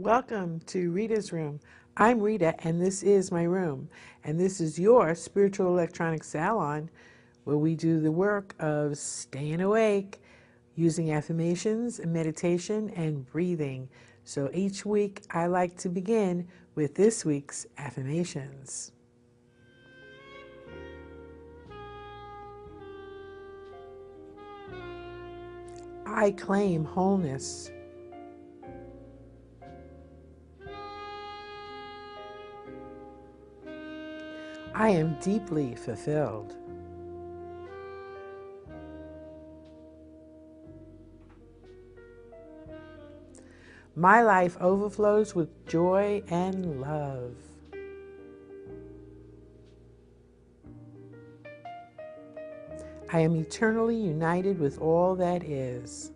Welcome to Rita's Room. I'm Rita, and this is my room. And this is your spiritual electronic salon where we do the work of staying awake using affirmations, meditation, and breathing. So each week I like to begin with this week's affirmations. I claim wholeness. I am deeply fulfilled. My life overflows with joy and love. I am eternally united with all that is.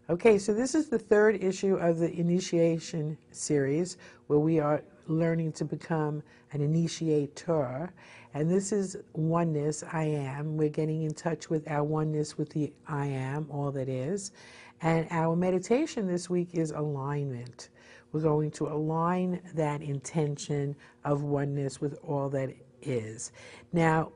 Okay, so this is the third issue of the initiation series where we are learning to become an initiator. And this is oneness, I am. We're getting in touch with our oneness with the I am, all that is. And our meditation this week is alignment. We're going to align that intention of oneness with all that is. Now,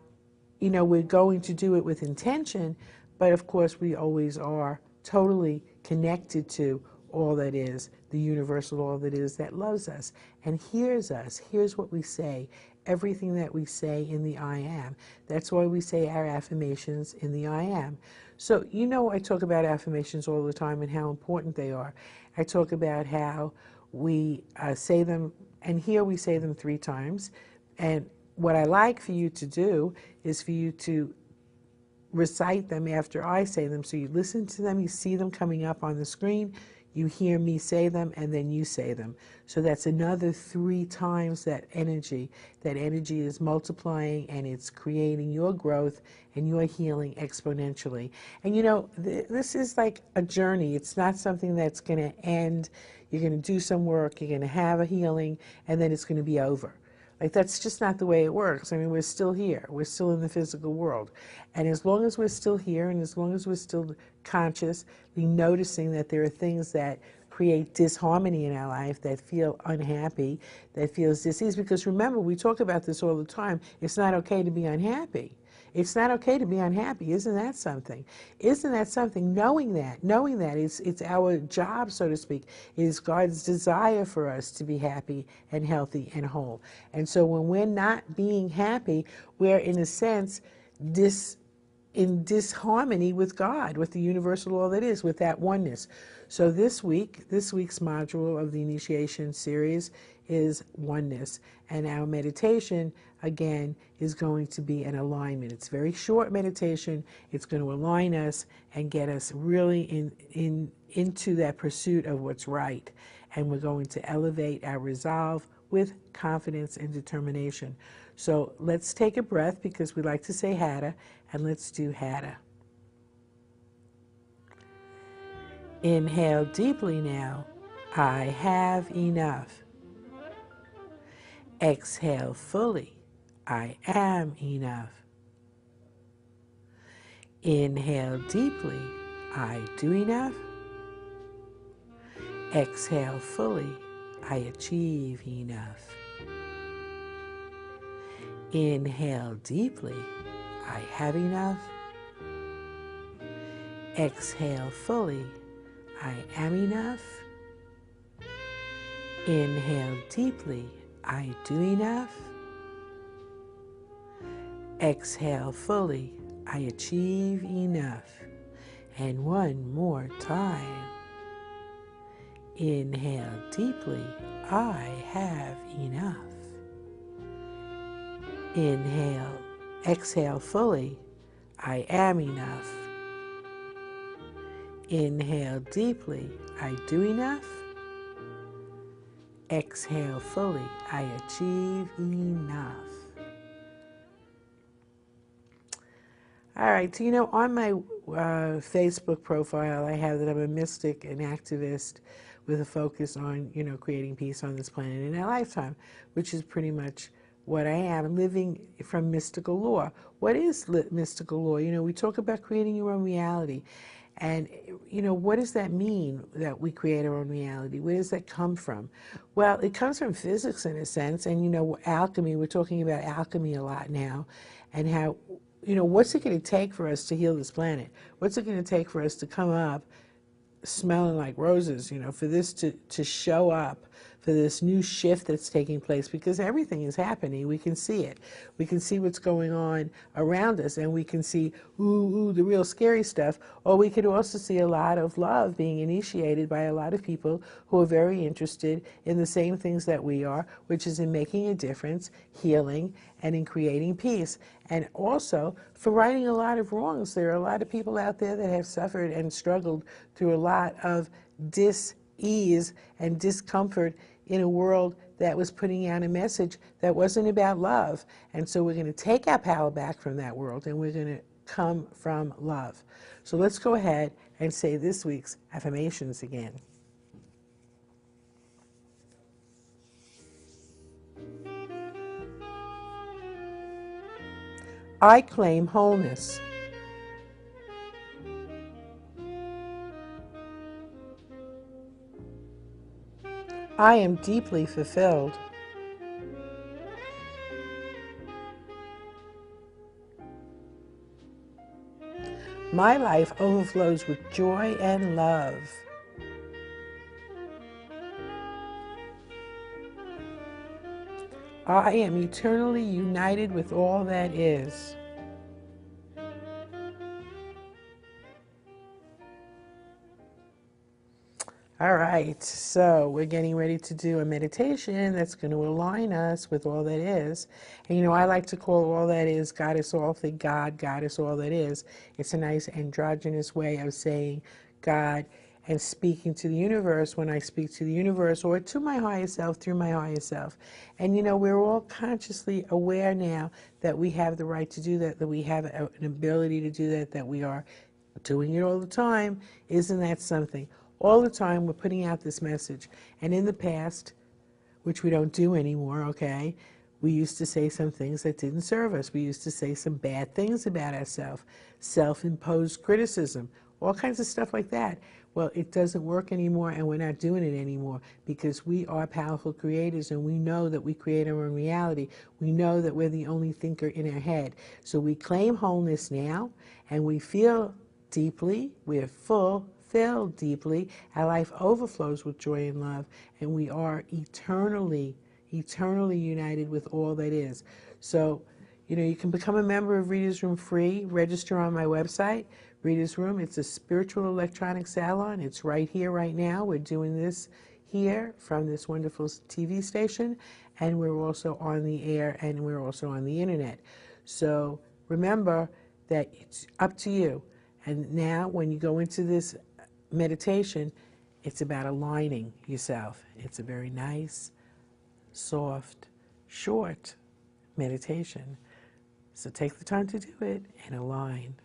we're going to do it with intention, but of course we always are totally connected to all that is, the universal all that is that loves us and hears us, hears what we say, everything that we say in the I am. That's why we say our affirmations in the I am. So, I talk about affirmations all the time and how important they are. I talk about how we say them, and here we say them 3 times. And what I like for you to do is for you to recite them after I say them. So you listen to them, you see them coming up on the screen, you hear me say them, and then you say them. So that's another 3 times that energy. That energy is multiplying and it's creating your growth and your healing exponentially. And this is like a journey. It's not something that's going to end. You're going to do some work, you're going to have a healing, and then it's going to be over. Like, that's just not the way it works. I mean, we're still here. We're still in the physical world. And as long as we're still here and as long as we're still consciously noticing that there are things that create disharmony in our life, that feel unhappy, that feels disease, because remember, we talk about this all the time, it's not okay to be unhappy. It's not okay to be unhappy. Isn't that something? Isn't that something? Knowing that it's our job, so to speak. It is God's desire for us to be happy and healthy and whole. And so when we're not being happy, we're in a sense in disharmony with God, with the universal all that is, with that oneness. So this week's module of the initiation series is oneness. And our meditation, again, is going to be an alignment. It's a very short meditation. It's going to align us and get us really into that pursuit of what's right. And we're going to elevate our resolve with confidence and determination. So let's take a breath, because we like to say Hada, and let's do Hada. Inhale deeply now. I have enough. Exhale fully. I am enough. Inhale deeply. I do enough. Exhale fully. I achieve enough. Inhale deeply. I have enough. Exhale fully. I am enough. Inhale deeply. I do enough. Exhale fully. I achieve enough. And one more time. Inhale deeply. I have enough. Inhale. Exhale fully. I am enough. Inhale deeply. I do enough. Exhale fully. I achieve enough. All right, so on my Facebook profile, I have that I'm a mystic and activist with a focus on, creating peace on this planet in our lifetime, which is pretty much what I am, living from mystical law. What is mystical law? You know, we talk about creating your own reality. And, you know, what does that mean that we create our own reality? Where does that come from? Well, it comes from physics in a sense. And, you know, alchemy, we're talking about alchemy a lot now. And how, you know, what's it going to take for us to heal this planet? What's it going to take for us to come up smelling like roses, you know, for this to show up, for this new shift that's taking place, because everything is happening. We can see it. We can see what's going on around us, and we can see, ooh, the real scary stuff. Or we could also see a lot of love being initiated by a lot of people who are very interested in the same things that we are, which is in making a difference, healing, and in creating peace. And also for righting a lot of wrongs. There are a lot of people out there that have suffered and struggled through a lot of dis-ease and discomfort in a world that was putting out a message that wasn't about love. And so we're going to take our power back from that world, and we're going to come from love. So let's go ahead and say this week's affirmations again. I claim wholeness. I am deeply fulfilled. My life overflows with joy and love. I am eternally united with all that is. All right, so we're getting ready to do a meditation that's going to align us with all that is. And you know, I like to call all that is God is all thing God, God is all that is. It's a nice androgynous way of saying God and speaking to the universe when I speak to the universe, or to my higher self through my higher self. And you know, we're all consciously aware now that we have the right to do that, that we have an ability to do that, that we are doing it all the time. Isn't that something? All the time we're putting out this message. And in the past, which we don't do anymore, okay, we used to say some things that didn't serve us. We used to say some bad things about ourselves, self-imposed criticism, all kinds of stuff like that. Well, it doesn't work anymore, and we're not doing it anymore, because we are powerful creators, and we know that we create our own reality. We know that we're the only thinker in our head. So we claim wholeness now, and we feel deeply, we're fulfilled deeply, our life overflows with joy and love, and we are eternally united with all that is. So, you know, you can become a member of Reader's Room free. Register on my website, Reader's Room. It's a spiritual electronic salon. It's right here, right now. We're doing this here from this wonderful TV station, and we're also on the air, and we're also on the internet. So remember that it's up to you. And now when you go into this meditation, it's about aligning yourself. It's a very nice, soft, short meditation. So take the time to do it and align.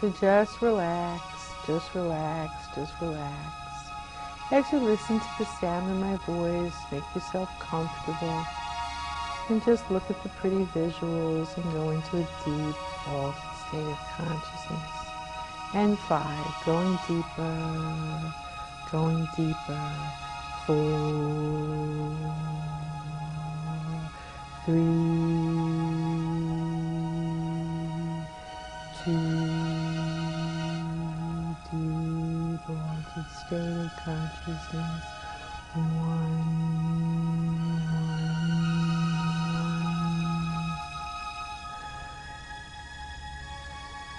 So just relax, just relax, just relax. As you listen to the sound of my voice, make yourself comfortable, and just look at the pretty visuals and go into a deep, altered state of consciousness. And 5, going deeper, going deeper. 4, 3, 2, deep altered state of consciousness. 1.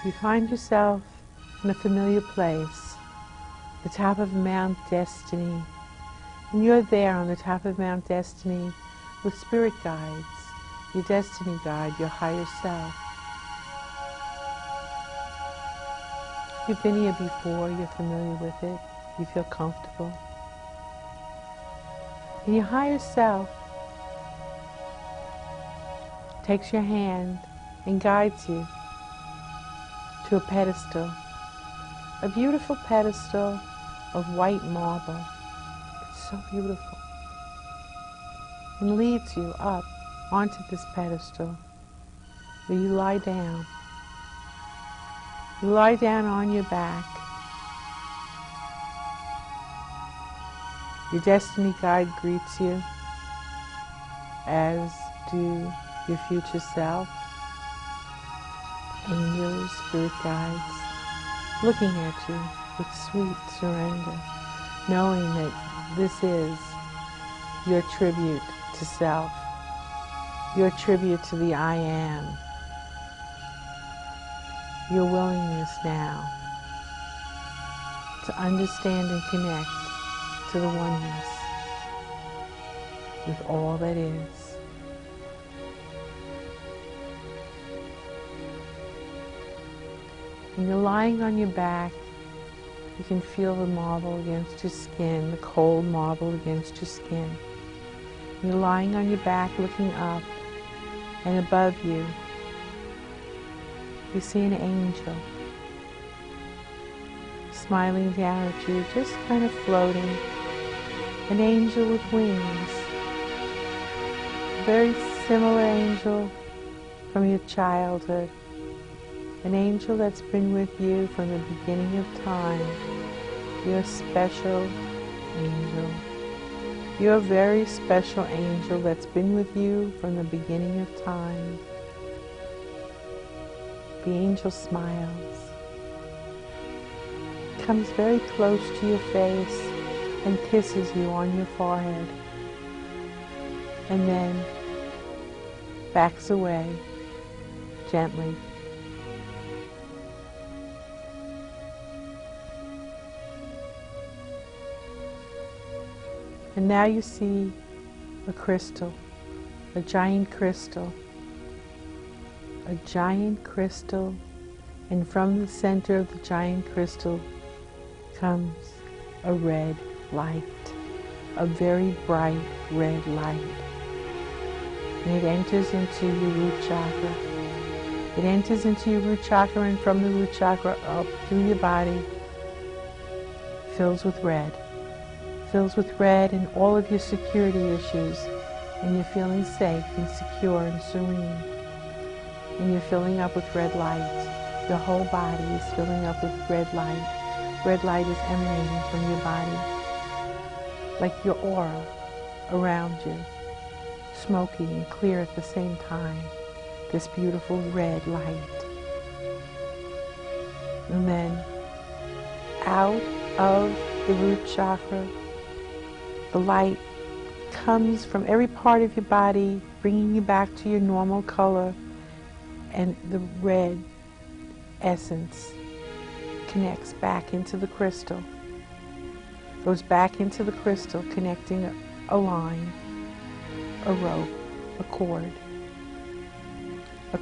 You find yourself in a familiar place, the top of Mount Destiny, and you're there on the top of Mount Destiny with spirit guides, your destiny guide, your higher self. You've been here before, you're familiar with it, you feel comfortable. And your higher self takes your hand and guides you to a pedestal, a beautiful pedestal of white marble. It's so beautiful. And leads you up onto this pedestal where you lie down. You lie down on your back. Your destiny guide greets you, as do your future self, angels, spirit guides, looking at you with sweet surrender, knowing that this is your tribute to self, your tribute to the I am, your willingness now to understand and connect to the oneness with all that is. When you're lying on your back, you can feel the marble against your skin, the cold marble against your skin. You're lying on your back looking up, and above you, you see an angel smiling down at you, just kind of floating. An angel with wings. A very similar angel from your childhood. An angel that's been with you from the beginning of time. You're a special angel. You're a very special angel that's been with you from the beginning of time. The angel smiles, comes very close to your face and kisses you on your forehead, and then backs away gently. And now you see a crystal, a giant crystal, and from the center of the giant crystal comes a red light, a very bright red light. And it enters into your root chakra. It enters into your root chakra, and from the root chakra up through your body, fills with red and all of your security issues, and you're feeling safe and secure and serene. And you're filling up with red light. Your whole body is filling up with red light. Red light is emanating from your body, like your aura around you, smoky and clear at the same time. This beautiful red light. And then out of the root chakra, the light comes from every part of your body, bringing you back to your normal color, and the red essence connects back into the crystal, goes back into the crystal, connecting a line, a rope, a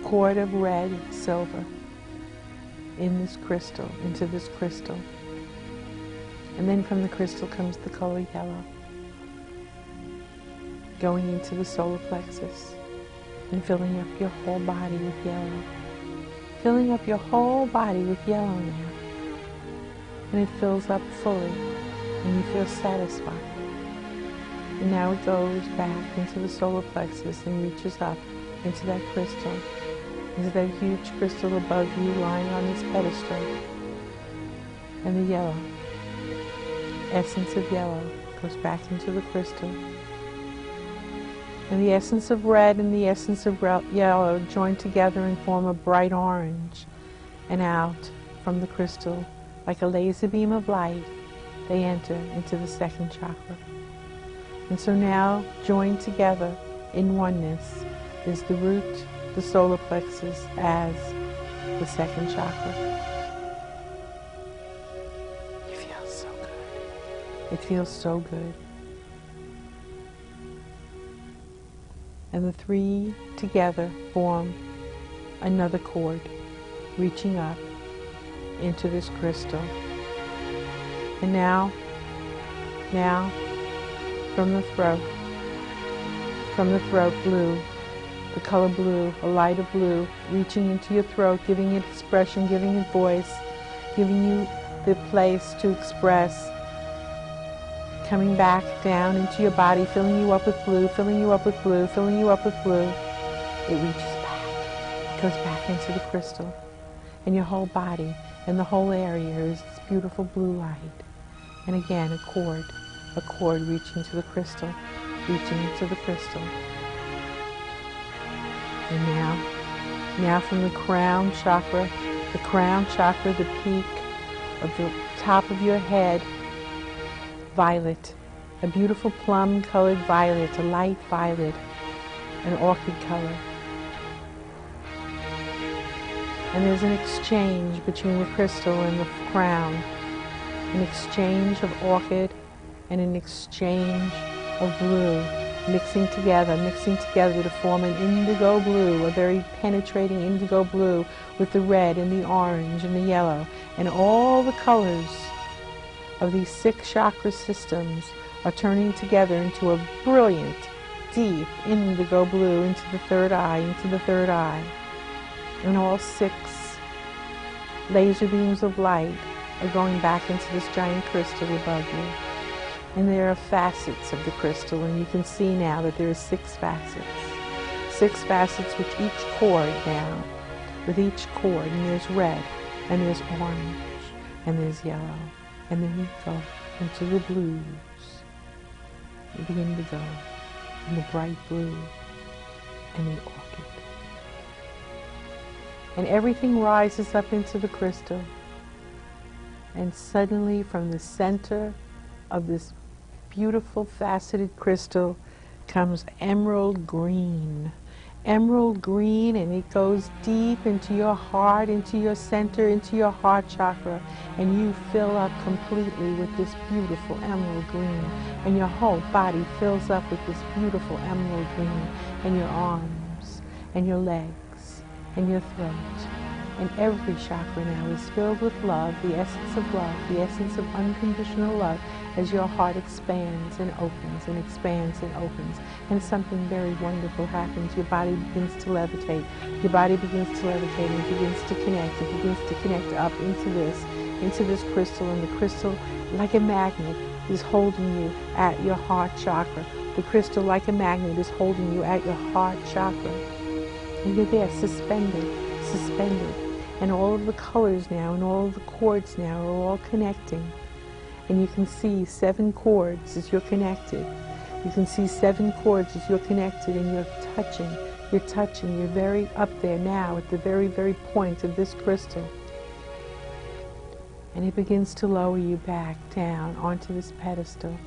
cord of red silver in this crystal, into this crystal. And then from the crystal comes the color yellow, going into the solar plexus and filling up your whole body with yellow. Filling up your whole body with yellow now. And it fills up fully, and you feel satisfied. And now it goes back into the solar plexus and reaches up into that crystal, into that huge crystal above you lying on this pedestal. And the yellow, essence of yellow, goes back into the crystal. And the essence of red and the essence of yellow join together and form a bright orange. And out from the crystal, like a laser beam of light, they enter into the second chakra. And so now, joined together in oneness, is the root, the solar plexus, as the second chakra. It feels so good. It feels so good. And the three together form another cord, reaching up into this crystal. And now, from the throat blue, the color blue, a lighter blue, reaching into your throat, giving it expression, giving it voice, giving you the place to express, coming back down into your body, filling you up with blue, filling you up with blue, filling you up with blue. It reaches back, it goes back into the crystal, and your whole body and the whole area is this beautiful blue light. And again, a cord reaching to the crystal, reaching into the crystal. And now from the crown chakra, the peak of the top of your head, violet, a beautiful plum-colored violet, a light violet, an orchid color. And there's an exchange between the crystal and the crown, an exchange of orchid and an exchange of blue, mixing together to form an indigo blue, a very penetrating indigo blue with the red and the orange and the yellow. And all the colors of these 6 chakra systems are turning together into a brilliant, deep indigo blue into the third eye, And all 6 laser beams of light are going back into this giant crystal above you. And there are facets of the crystal, and you can see now that there are 6 facets. 6 facets with each cord now, and there's red, and there's orange, and there's yellow. And then we go into the blues, the indigo, and the bright blue, and the orchid. And everything rises up into the crystal. And suddenly from the center of this beautiful faceted crystal comes emerald green. Emerald green, and it goes deep into your heart, into your center, into your heart chakra, and you fill up completely with this beautiful emerald green, and your whole body fills up with this beautiful emerald green, and your arms, and your legs, and your throat. And every chakra now is filled with love, the essence of unconditional love, as your heart expands and opens and expands and opens. And something very wonderful happens. Your body begins to levitate. Your body begins to levitate and begins to connect. It begins to connect up into this crystal. And the crystal, like a magnet, is holding you at your heart chakra. The crystal, like a magnet, is holding you at your heart chakra. And you're there, suspended. And all of the colors now and all of the cords now are all connecting. And you can see 7 cords as you're connected. You can see 7 cords as you're connected, and you're touching. You're very up there now at the very, very point of this crystal. And it begins to lower you back down onto this pedestal.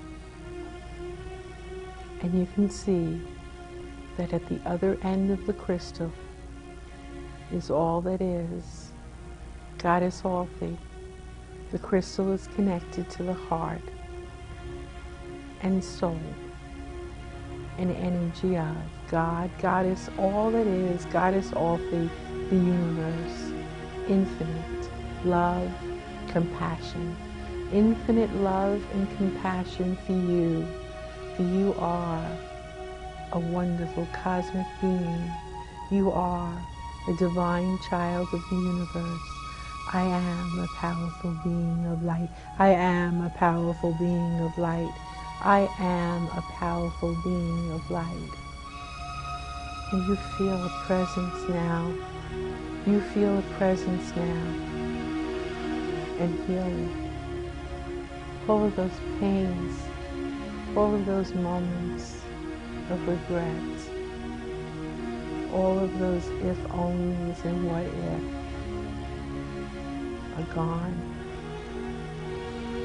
And you can see that at the other end of the crystal is all that is. Goddess Althi. The crystal is connected to the heart and soul and energy of God, Goddess, all that is, Goddess Althi, the universe, infinite love, compassion, infinite love and compassion for you. For you are a wonderful cosmic being. You are a divine child of the universe. I am a powerful being of light. I am a powerful being of light. I am a powerful being of light. And you feel a presence now. You feel a presence now. And healing. All of those pains, all of those moments of regret, all of those if-onlys and what-if are gone.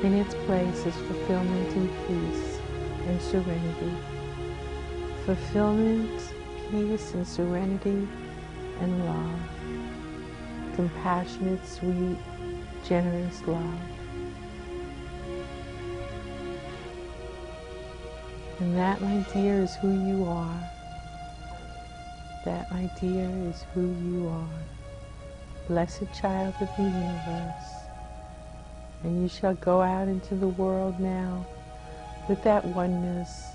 In its place is fulfillment and peace and serenity. Fulfillment, peace and serenity and love. Compassionate, sweet, generous love. And that, my dear, is who you are. That, my dear, is who you are. Blessed child of the universe. And you shall go out into the world now with that oneness,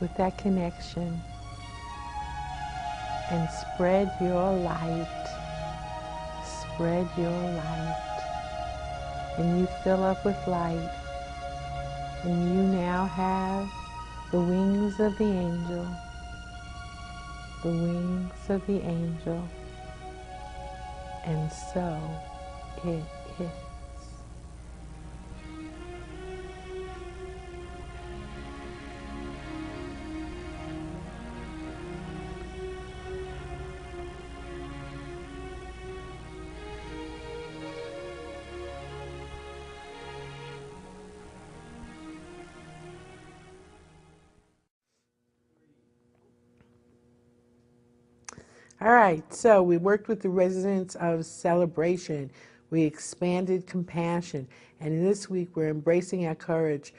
with that connection, and spread your light. Spread your light. And you fill up with light. And you now have the wings of the angel. The wings of the angel. And so it is. All right, so we worked with the resonance of celebration. We expanded compassion. And this week we're embracing our courage,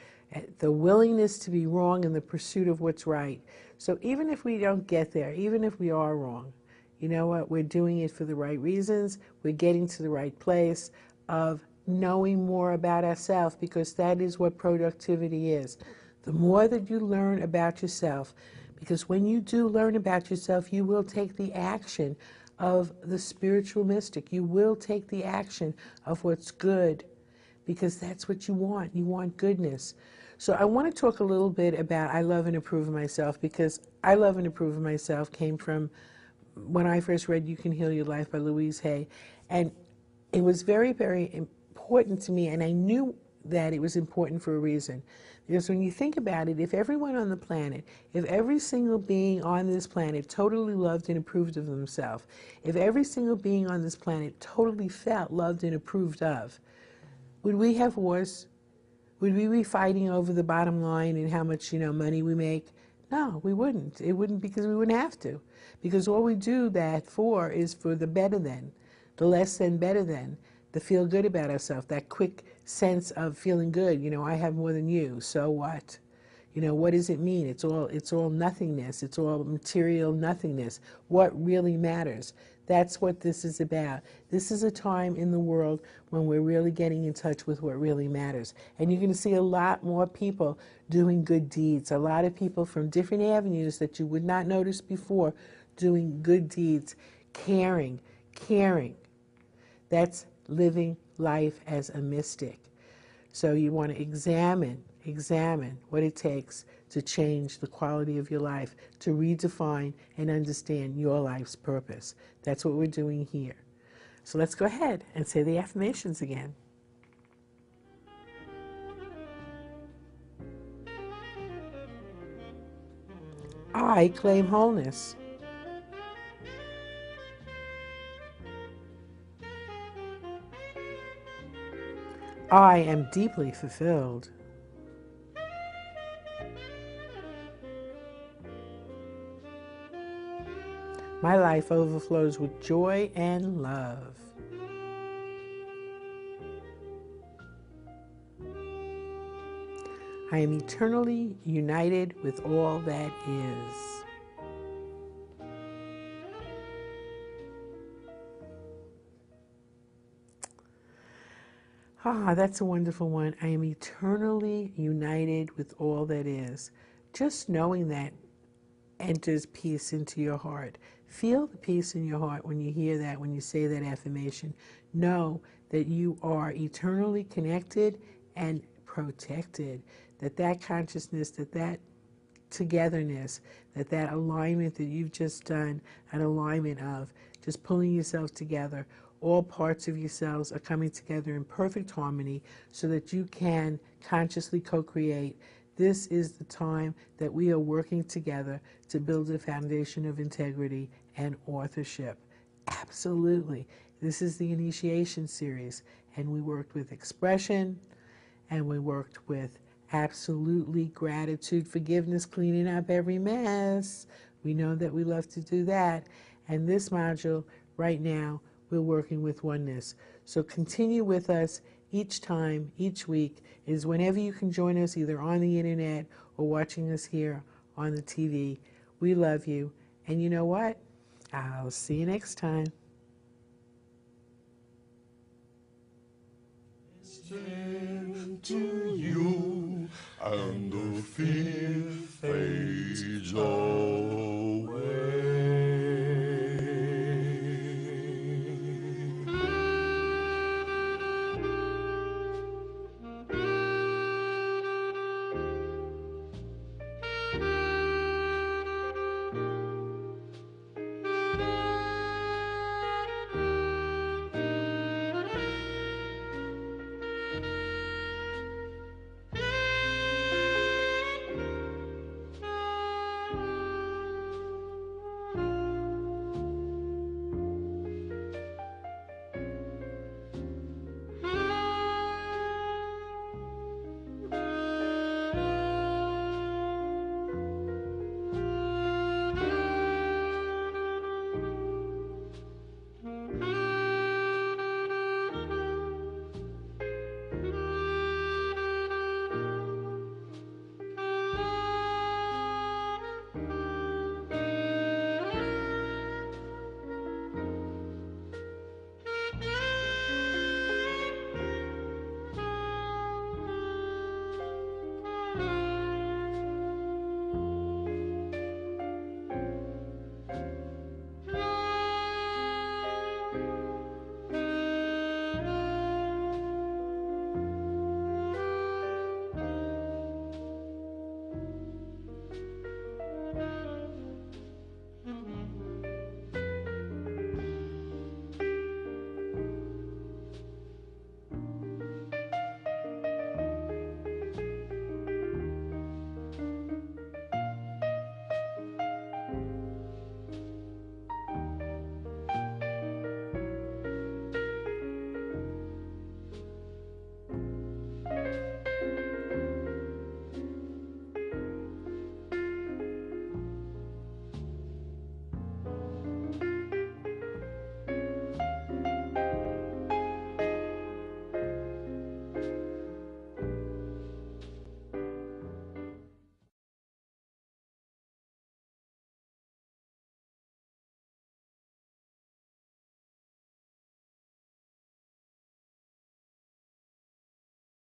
the willingness to be wrong in the pursuit of what's right. So even if we don't get there, even if we are wrong, you know what? We're doing it for the right reasons. We're getting to the right place of knowing more about ourselves, because that is what productivity is. The more that you learn about yourself, because when you do learn about yourself, you will take the action of the spiritual mystic. You will take the action of what's good, because that's what you want. You want goodness. So I want to talk a little bit about I love and approve of myself, because I love and approve of myself came from when I first read You Can Heal Your Life by Louise Hay. And it was very, very important to me, and I knew that it was important for a reason. Because when you think about it, if everyone on the planet, if every single being on this planet totally loved and approved of themselves, if every single being on this planet totally felt loved and approved of, would we have wars? Would we be fighting over the bottom line and how much, money we make? No, we wouldn't. It wouldn't, because we wouldn't have to. Because all we do that for is for the better than, the less than better than, the feel good about ourselves, that quick sense of feeling good. I have more than you, so what? What does it mean? It's all nothingness. It's all material nothingness. What really matters? That's what this is about. This is a time in the world when we're really getting in touch with what really matters. And you're going to see a lot more people doing good deeds, a lot of people from different avenues that you would not notice before doing good deeds, caring. That's living life as a mystic. So you want to examine what it takes to change the quality of your life, to redefine and understand your life's purpose. That's what we're doing here. So let's go ahead and say the affirmations again. I claim wholeness. I am deeply fulfilled. My life overflows with joy and love. I am eternally united with all that is. That's a wonderful one. I am eternally united with all that is. Just knowing that enters peace into your heart. Feel the peace in your heart when you hear that, when you say that affirmation. Know that you are eternally connected and protected. That consciousness, that togetherness, that alignment that you've just done, an alignment of just pulling yourself together. All parts of yourselves are coming together in perfect harmony so that you can consciously co-create. This is the time that we are working together to build a foundation of integrity and authorship. Absolutely. This is the initiation series, and we worked with expression, and we worked with absolutely gratitude, forgiveness, cleaning up every mess. We know that we love to do that. And this module right now, we're working with oneness. So continue with us each time, each week, is whenever you can join us, either on the internet or watching us here on the TV. We love you. And you know what? I'll see you next time. To you, and the fear fades away.